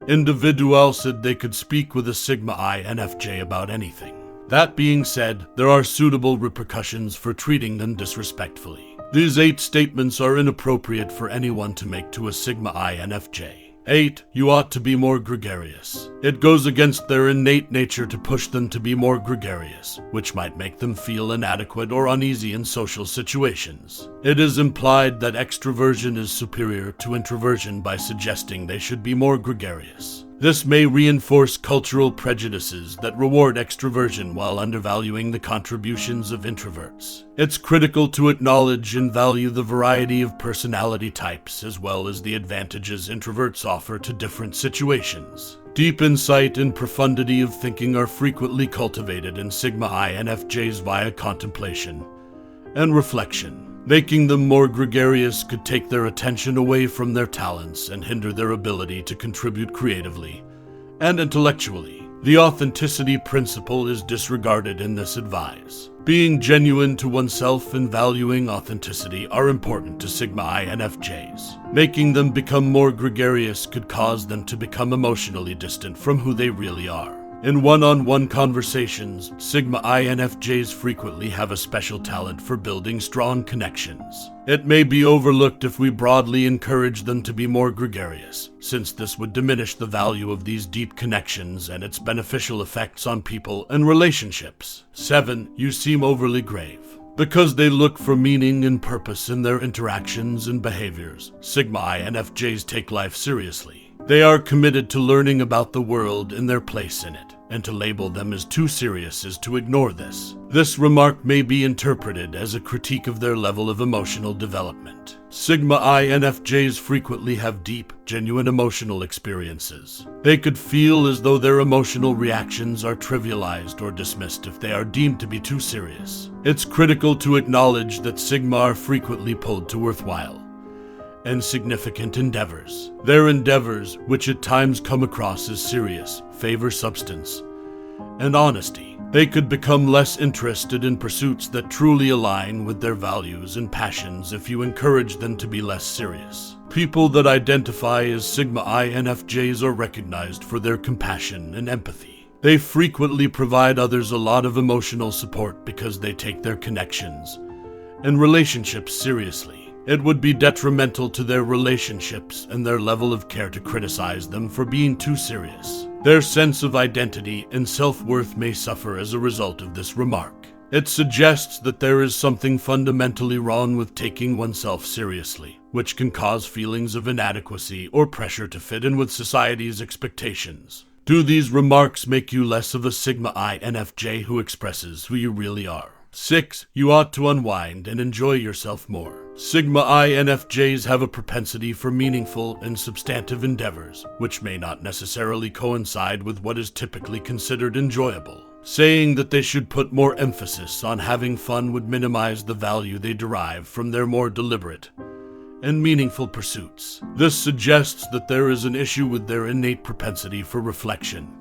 Individual said they could speak with a Sigma INFJ about anything. That being said, there are suitable repercussions for treating them disrespectfully. These 8 statements are inappropriate for anyone to make to a Sigma INFJ. 8. You ought to be more gregarious. It goes against their innate nature to push them to be more gregarious, which might make them feel inadequate or uneasy in social situations. It is implied that extroversion is superior to introversion by suggesting they should be more gregarious. This may reinforce cultural prejudices that reward extroversion while undervaluing the contributions of introverts. It's critical to acknowledge and value the variety of personality types as well as the advantages introverts offer to different situations. Deep insight and profundity of thinking are frequently cultivated in Sigma INFJs via contemplation and reflection. Making them more gregarious could take their attention away from their talents and hinder their ability to contribute creatively and intellectually. The authenticity principle is disregarded in this advice. Being genuine to oneself and valuing authenticity are important to Sigma INFJs. Making them become more gregarious could cause them to become emotionally distant from who they really are. In one-on-one conversations, Sigma INFJs frequently have a special talent for building strong connections. It may be overlooked if we broadly encourage them to be more gregarious, since this would diminish the value of these deep connections and its beneficial effects on people and relationships. 7. You seem overly grave. Because they look for meaning and purpose in their interactions and behaviors, Sigma INFJs take life seriously. They are committed to learning about the world and their place in it, and to label them as too serious is to ignore this. This remark may be interpreted as a critique of their level of emotional development. Sigma INFJs frequently have deep, genuine emotional experiences. They could feel as though their emotional reactions are trivialized or dismissed if they are deemed to be too serious. It's critical to acknowledge that Sigma are frequently pulled to worthwhile and significant endeavors. Their endeavors, which at times come across as serious, favor substance and honesty. They could become less interested in pursuits that truly align with their values and passions if you encourage them to be less serious. People that identify as Sigma INFJs are recognized for their compassion and empathy. They frequently provide others a lot of emotional support because they take their connections and relationships seriously. It would be detrimental to their relationships and their level of care to criticize them for being too serious. Their sense of identity and self-worth may suffer as a result of this remark. It suggests that there is something fundamentally wrong with taking oneself seriously, which can cause feelings of inadequacy or pressure to fit in with society's expectations. Do these remarks make you less of a Sigma INFJ who expresses who you really are? 6. You ought to unwind and enjoy yourself more. Sigma INFJs have a propensity for meaningful and substantive endeavors, which may not necessarily coincide with what is typically considered enjoyable. Saying that they should put more emphasis on having fun would minimize the value they derive from their more deliberate and meaningful pursuits. This suggests that there is an issue with their innate propensity for reflection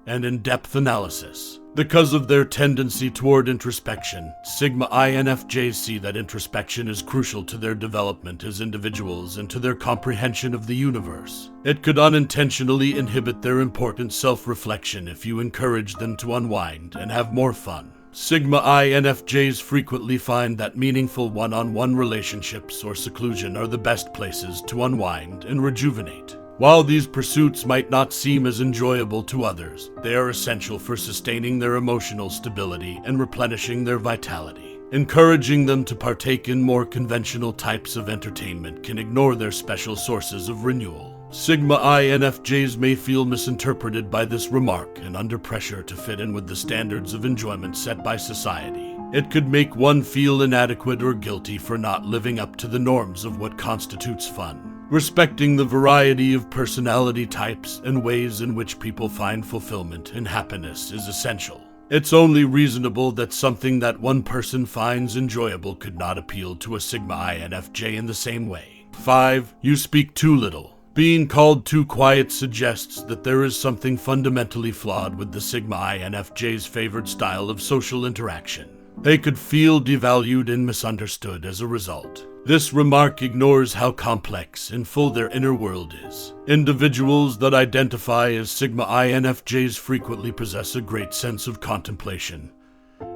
and in-depth analysis. Because of their tendency toward introspection, Sigma INFJs see that introspection is crucial to their development as individuals and to their comprehension of the universe. It could unintentionally inhibit their important self-reflection if you encourage them to unwind and have more fun. Sigma INFJs frequently find that meaningful one-on-one relationships or seclusion are the best places to unwind and rejuvenate. While these pursuits might not seem as enjoyable to others, they are essential for sustaining their emotional stability and replenishing their vitality. Encouraging them to partake in more conventional types of entertainment can ignore their special sources of renewal. Sigma INFJs may feel misinterpreted by this remark and under pressure to fit in with the standards of enjoyment set by society. It could make one feel inadequate or guilty for not living up to the norms of what constitutes fun. Respecting the variety of personality types and ways in which people find fulfillment and happiness is essential. It's only reasonable that something that one person finds enjoyable could not appeal to a Sigma INFJ in the same way. 5. You speak too little. Being called too quiet suggests that there is something fundamentally flawed with the Sigma INFJ's favored style of social interaction. They could feel devalued and misunderstood as a result. This remark ignores how complex and full their inner world is. Individuals that identify as Sigma INFJs frequently possess a great sense of contemplation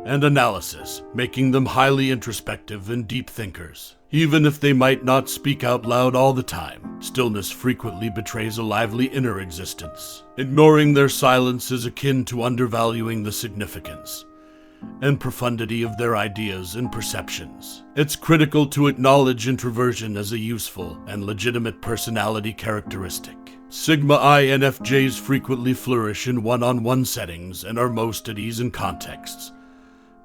and analysis, making them highly introspective and deep thinkers. Even if they might not speak out loud all the time, stillness frequently betrays a lively inner existence. Ignoring their silence is akin to undervaluing the significance and profundity of their ideas and perceptions. It's critical to acknowledge introversion as a useful and legitimate personality characteristic. Sigma INFJs frequently flourish in one-on-one settings and are most at ease in contexts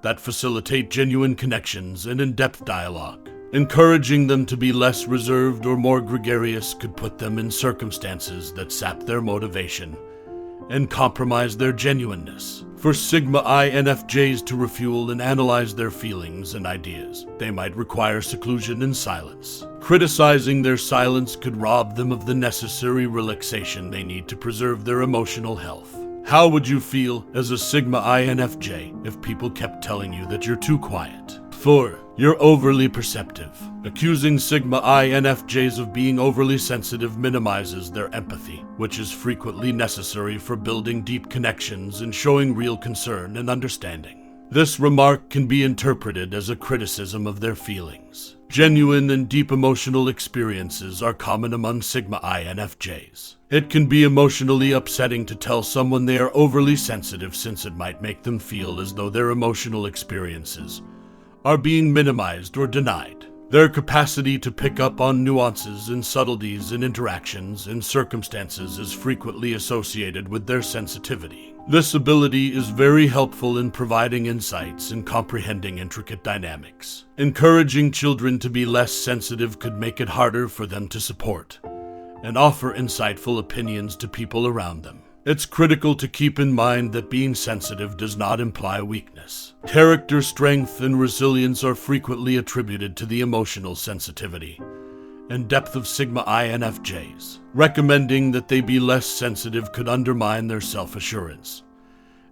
that facilitate genuine connections and in-depth dialogue. Encouraging them to be less reserved or more gregarious could put them in circumstances that sap their motivation and compromise their genuineness. For Sigma INFJs to refuel and analyze their feelings and ideas, they might require seclusion and silence. Criticizing their silence could rob them of the necessary relaxation they need to preserve their emotional health. How would you feel as a Sigma INFJ if people kept telling you that you're too quiet? 4. You're overly perceptive. Accusing Sigma INFJs of being overly sensitive minimizes their empathy, which is frequently necessary for building deep connections and showing real concern and understanding. This remark can be interpreted as a criticism of their feelings. Genuine and deep emotional experiences are common among Sigma INFJs. It can be emotionally upsetting to tell someone they are overly sensitive, since it might make them feel as though their emotional experiences are being minimized or denied. Their capacity to pick up on nuances and subtleties in interactions and circumstances is frequently associated with their sensitivity. This ability is very helpful in providing insights and comprehending intricate dynamics. Encouraging children to be less sensitive could make it harder for them to support and offer insightful opinions to people around them. It's critical to keep in mind that being sensitive does not imply weakness. Character strength and resilience are frequently attributed to the emotional sensitivity and depth of Sigma INFJs. Recommending that they be less sensitive could undermine their self-assurance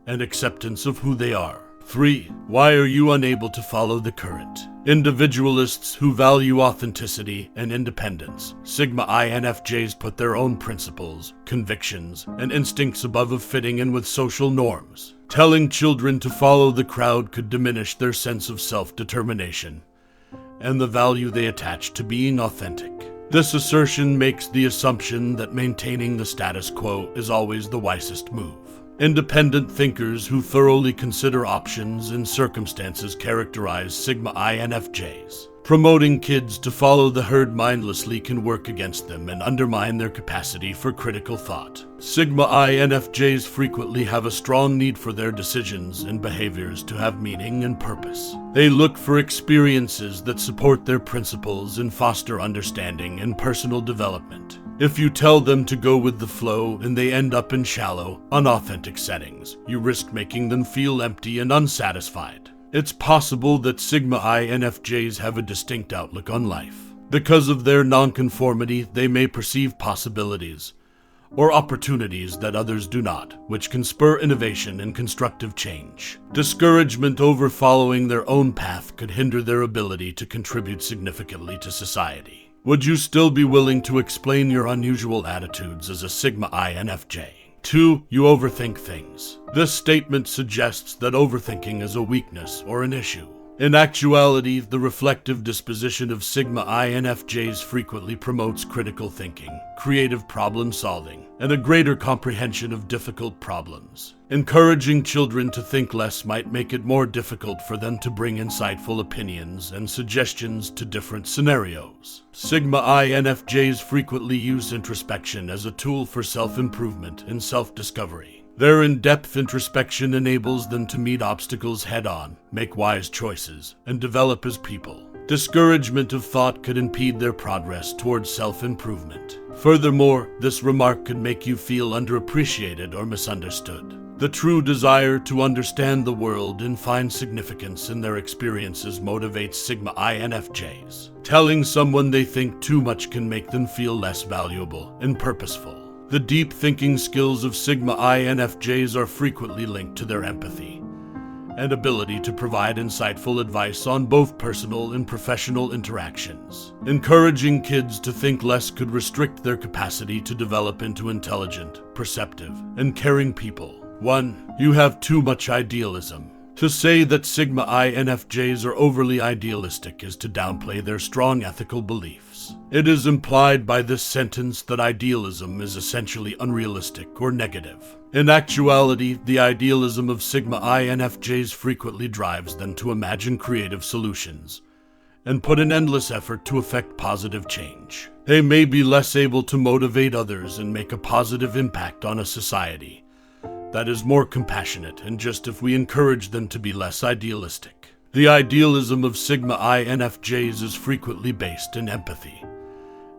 and acceptance of who they are. 3. Why are you unable to follow the current? Individualists who value authenticity and independence, Sigma INFJs put their own principles, convictions, and instincts above fitting in with social norms. Telling children to follow the crowd could diminish their sense of self-determination and the value they attach to being authentic. This assertion makes the assumption that maintaining the status quo is always the wisest move. Independent thinkers who thoroughly consider options and circumstances characterize Sigma INFJs. Promoting kids to follow the herd mindlessly can work against them and undermine their capacity for critical thought. Sigma INFJs frequently have a strong need for their decisions and behaviors to have meaning and purpose. They look for experiences that support their principles and foster understanding and personal development. If you tell them to go with the flow and they end up in shallow, unauthentic settings, you risk making them feel empty and unsatisfied. It's possible that Sigma INFJs have a distinct outlook on life. Because of their nonconformity, they may perceive possibilities or opportunities that others do not, which can spur innovation and constructive change. Discouragement over following their own path could hinder their ability to contribute significantly to society. Would you still be willing to explain your unusual attitudes as a Sigma INFJ? 2. You overthink things. This statement suggests that overthinking is a weakness or an issue. In actuality, the reflective disposition of Sigma INFJs frequently promotes critical thinking, creative problem solving, and a greater comprehension of difficult problems. Encouraging children to think less might make it more difficult for them to bring insightful opinions and suggestions to different scenarios. Sigma INFJs frequently use introspection as a tool for self-improvement and self-discovery. Their in-depth introspection enables them to meet obstacles head-on, make wise choices, and develop as people. Discouragement of thought could impede their progress towards self-improvement. Furthermore, this remark could make you feel underappreciated or misunderstood. The true desire to understand the world and find significance in their experiences motivates Sigma INFJs. Telling someone they think too much can make them feel less valuable and purposeful. The deep thinking skills of Sigma INFJs are frequently linked to their empathy and ability to provide insightful advice on both personal and professional interactions. Encouraging kids to think less could restrict their capacity to develop into intelligent, perceptive, and caring people. 1. You have too much idealism. To say that Sigma INFJs are overly idealistic is to downplay their strong ethical beliefs. It is implied by this sentence that idealism is essentially unrealistic or negative. In actuality, the idealism of Sigma INFJs frequently drives them to imagine creative solutions and put an endless effort to effect positive change. They may be less able to motivate others and make a positive impact on a society that is more compassionate and just if we encourage them to be less idealistic. The idealism of Sigma INFJs is frequently based in empathy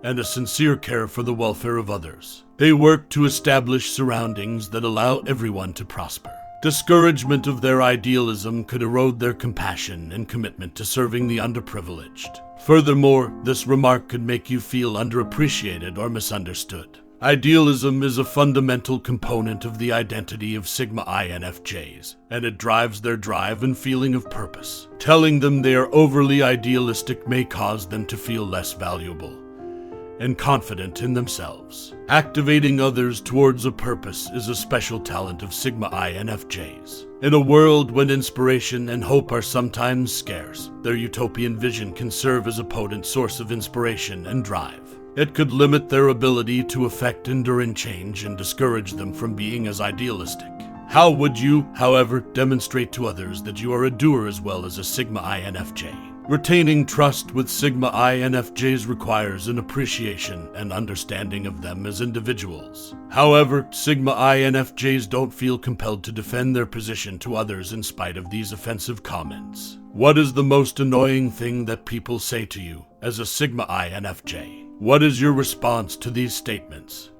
and a sincere care for the welfare of others. They work to establish surroundings that allow everyone to prosper. Discouragement of their idealism could erode their compassion and commitment to serving the underprivileged. Furthermore, this remark could make you feel underappreciated or misunderstood. Idealism is a fundamental component of the identity of Sigma INFJs, and it drives their drive and feeling of purpose. Telling them they are overly idealistic may cause them to feel less valuable and confident in themselves. Activating others towards a purpose is a special talent of Sigma INFJs. In a world when inspiration and hope are sometimes scarce, their utopian vision can serve as a potent source of inspiration and drive. It could limit their ability to effect enduring change and discourage them from being as idealistic. How would you, however, demonstrate to others that you are a doer as well as a Sigma INFJ? Retaining trust with Sigma INFJs requires an appreciation and understanding of them as individuals. However, Sigma INFJs don't feel compelled to defend their position to others in spite of these offensive comments. What is the most annoying thing that people say to you as a Sigma INFJ? What is your response to these statements?